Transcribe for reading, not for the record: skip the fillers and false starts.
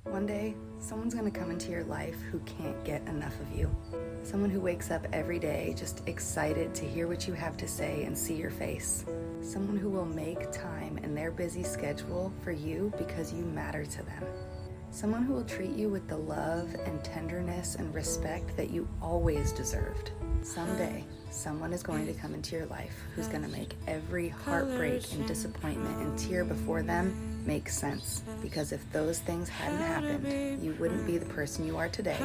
One day, someone's gonna come into your life who can't get enough of you. Someone who wakes up every day just excited to hear what you have to say and see your face. Someone who will make time in their busy schedule for you because you matter to them. Someone who will treat you with the love and tenderness and respect that you always deserved. Someday, someone is going to come into your life who's going to make every heartbreak and disappointment and tear before them make sense. Because if those things hadn't happened, you wouldn't be the person you are today.